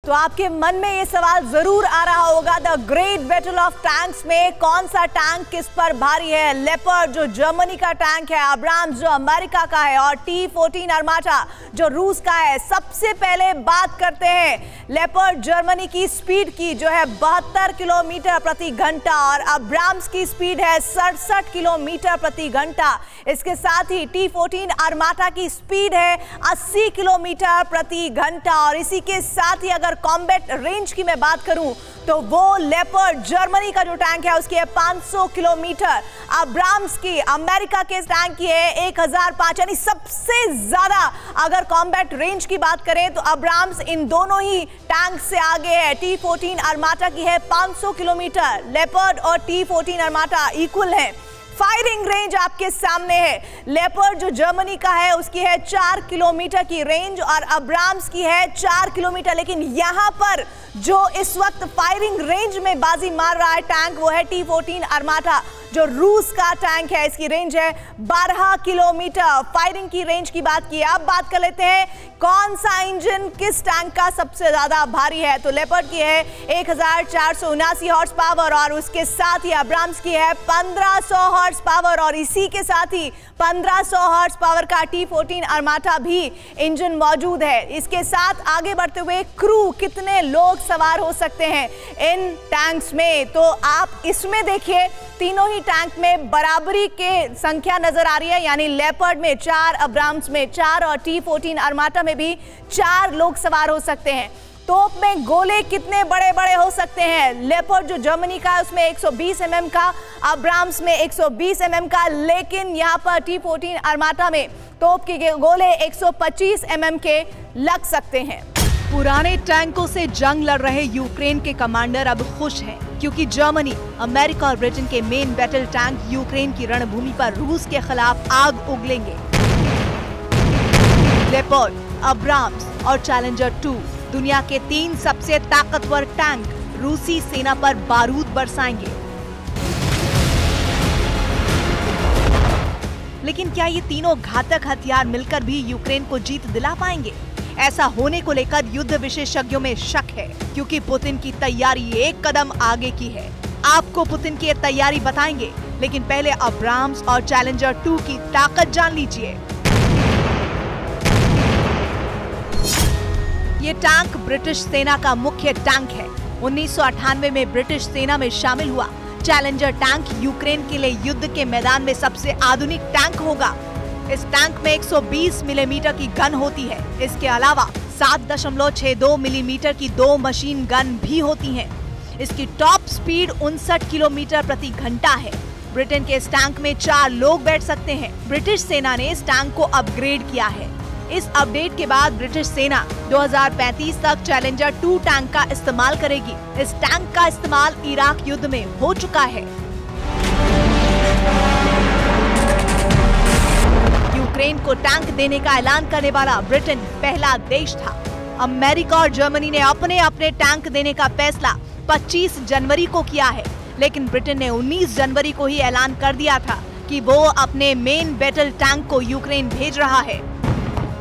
तो आपके मन में ये सवाल जरूर आ रहा होगा, the great battle of tanks में कौन सा टैंक किस पर भारी है? लेपर्ड जो जर्मनी का टैंक है, अब्राम्स जो अमेरिका का है और T-14 आर्माटा जो रूस का है। सबसे पहले बात करते हैं लेपर्ड जर्मनी की स्पीड की, जो है 72 किलोमीटर प्रति घंटा और अब्राम्स की स्पीड है 67 किलोमीटर प्रति घंटा। इसके साथ ही T-14 आर्माटा की स्पीड है 80 किलोमीटर प्रति घंटा और इसी के साथ ही अगर कॉम्बैट रेंज की मैं बात करूं तो वो लेपर्ड जर्मनी का जो टैंक है उसकी है 500 किलोमीटर। अब्राम्स की अमेरिका के टैंक की है 1005, यानी सबसे ज्यादा अगर कॉम्बैट रेंज की बात करें तो अब्राम्स इन दोनों ही टैंक से आगे है। T-14 आर्माटा की है 500 किलोमीटर, लेपर्ड और T-14 आर्माटा इक्वल है। फायरिंग रेंज आपके सामने है, लेपर्ड जो जर्मनी का है उसकी है 4 किलोमीटर की रेंज और अब्राम्स की है 4 किलोमीटर। लेकिन यहां पर जो इस वक्त फायरिंग रेंज में बाजी मार रहा है टैंक वो है T-14 आर्माटा जो रूस का टैंक है। इसकी रेंज है 12 किलोमीटर। फायरिंग की रेंज की बात की, अब बात कर लेते हैं कौन सा इंजन किस टैंक का सबसे ज्यादा भारी है। तो लेपर्ड की है 1479 हॉर्स पावर और उसके साथ ही अब्राम्स की है 1500 हॉर्स पावर और इसी के साथ ही 1500 हॉर्स पावर का T-14 आर्माटा भी इंजन मौजूद है। इसके साथ आगे बढ़ते हुए क्रू, कितने लोग सवार हो सकते हैं इन टैंक्स में, तो आप इसमें देखिए तीनों ही टैंक में बराबरी के संख्या नजर आ रही है, यानी लेपर्ड में 4, अब्राम्स में 4 और T-14 आर्माटा में भी 4 लोग सवार हो सकते हैं। तोप में गोले कितने बड़े बड़े हो सकते हैं? लेपर्ड जो जर्मनी का है उसमें 120 mm का, अब्राम्स में 120 mm का, लेकिन यहाँ पर T-14 आर्माटा में तोप के गोले 125 mm के लग सकते हैं। पुराने टैंकों से जंग लड़ रहे यूक्रेन के कमांडर अब खुश हैं, क्योंकि जर्मनी, अमेरिका और ब्रिटेन के मेन बैटल टैंक यूक्रेन की रणभूमि पर रूस के खिलाफ आग उगलेंगे। लेपर्ड, अब्राम्स और चैलेंजर 2 दुनिया के 3 सबसे ताकतवर टैंक रूसी सेना पर बारूद बरसाएंगे। लेकिन क्या ये तीनों घातक हथियार मिलकर भी यूक्रेन को जीत दिला पाएंगे? ऐसा होने को लेकर युद्ध विशेषज्ञों में शक है, क्योंकि पुतिन की तैयारी एक कदम आगे की है। आपको पुतिन की तैयारी बताएंगे, लेकिन पहले अब्राम्स और चैलेंजर 2 की ताकत जान लीजिए। ये टैंक ब्रिटिश सेना का मुख्य टैंक है। 1998 में ब्रिटिश सेना में शामिल हुआ। चैलेंजर टैंक यूक्रेन के लिए युद्ध के मैदान में सबसे आधुनिक टैंक होगा। इस टैंक में 120 मिलीमीटर की गन होती है। इसके अलावा 7.62 मिलीमीटर की 2 मशीन गन भी होती हैं। इसकी टॉप स्पीड 59 किलोमीटर प्रति घंटा है। ब्रिटेन के इस टैंक में 4 लोग बैठ सकते हैं। ब्रिटिश सेना ने इस टैंक को अपग्रेड किया है। इस अपडेट के बाद ब्रिटिश सेना 2035 तक चैलेंजर 2 टैंक का इस्तेमाल करेगी। इस टैंक का इस्तेमाल इराक युद्ध में हो चुका है। यूक्रेन को टैंक देने का ऐलान करने वाला ब्रिटेन पहला देश था। अमेरिका और जर्मनी ने अपने अपने टैंक देने का फैसला 25 जनवरी को किया है, लेकिन ब्रिटेन ने 19 जनवरी को ही ऐलान कर दिया था कि वो अपने मेन बैटल टैंक को यूक्रेन भेज रहा है।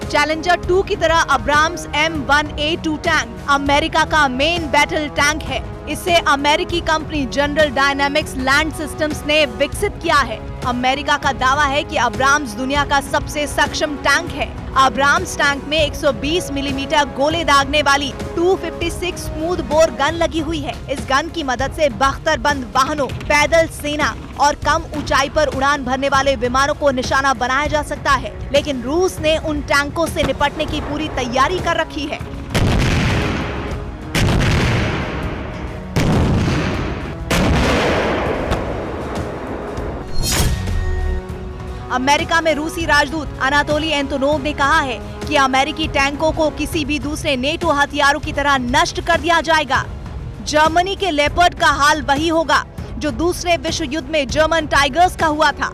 चैलेंजर 2 की तरह अब्राम्स M1A2 टैंक अमेरिका का मेन बैटल टैंक है। इसे अमेरिकी company general dynamics land systems ने विकसित किया है। अमेरिका का दावा है कि अब्राम्स दुनिया का सबसे सक्षम टैंक है। अब्राम्स टैंक में 120 मिलीमीटर गोले दागने वाली 256 स्मूथ बोर गन लगी हुई है। इस गन की मदद से बख्तरबंद वाहनों, पैदल सेना और कम ऊंचाई पर उड़ान भरने वाले विमानों को निशाना बनाया जा सकता है। लेकिन रूस ने उन टैंकों से निपटने की पूरी तैयारी कर रखी है। अमेरिका में रूसी राजदूत अनातोली एंटोनोव ने कहा है कि अमेरिकी टैंकों को किसी भी दूसरे नेटो हथियारों की तरह नष्ट कर दिया जाएगा। जर्मनी के लेपर्ड का हाल वही होगा जो दूसरे विश्व युद्ध में जर्मन टाइगर्स का हुआ था।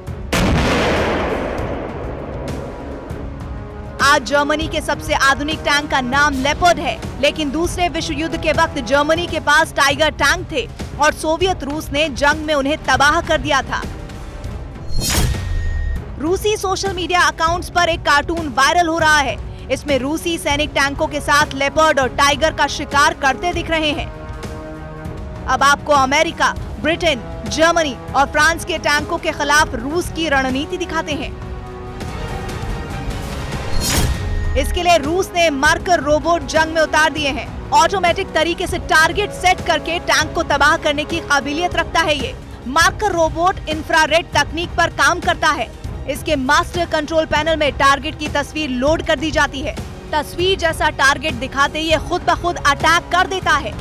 आज जर्मनी के सबसे आधुनिक टैंक का नाम लेपर्ड है, लेकिन दूसरे विश्व युद्ध के वक्त जर्मनी के पास टाइगर टैंक थे और सोवियत रूस ने जंग में उन्हें तबाह कर दिया था। रूसी सोशल मीडिया अकाउंट्स पर एक कार्टून वायरल हो रहा है। इसमें रूसी सैनिक टैंकों के साथ लेपर्ड और टाइगर का शिकार करते दिख रहे हैं। अब आपको अमेरिका, ब्रिटेन, जर्मनी और फ्रांस के टैंकों के खिलाफ रूस की रणनीति दिखाते हैं। इसके लिए रूस ने मार्कर रोबोट जंग में उतार दिए हैं। ऑटोमेटिक तरीके से टारगेट सेट करके टैंक को तबाह करने की काबिलियत रखता है ये। मार्कर रोबोट इंफ्रारेड तकनीक पर काम करता है। इसके मास्टर कंट्रोल पैनल में टारगेट की तस्वीर लोड कर दी जाती है। तस्वीर जैसा टारगेट दिखाते ही ये खुद ब खुद अटैक कर देता है।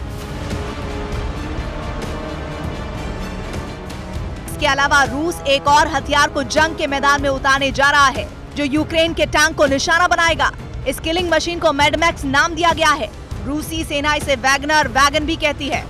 इसके अलावा रूस एक और हथियार को जंग के मैदान में उतारने जा रहा है, जो यूक्रेन के टैंक को निशाना बनाएगा। इस किलिंग मशीन को मैड मैक्स नाम दिया गया है। रूसी सेना इसे वैगनर वैगन भी कहती है।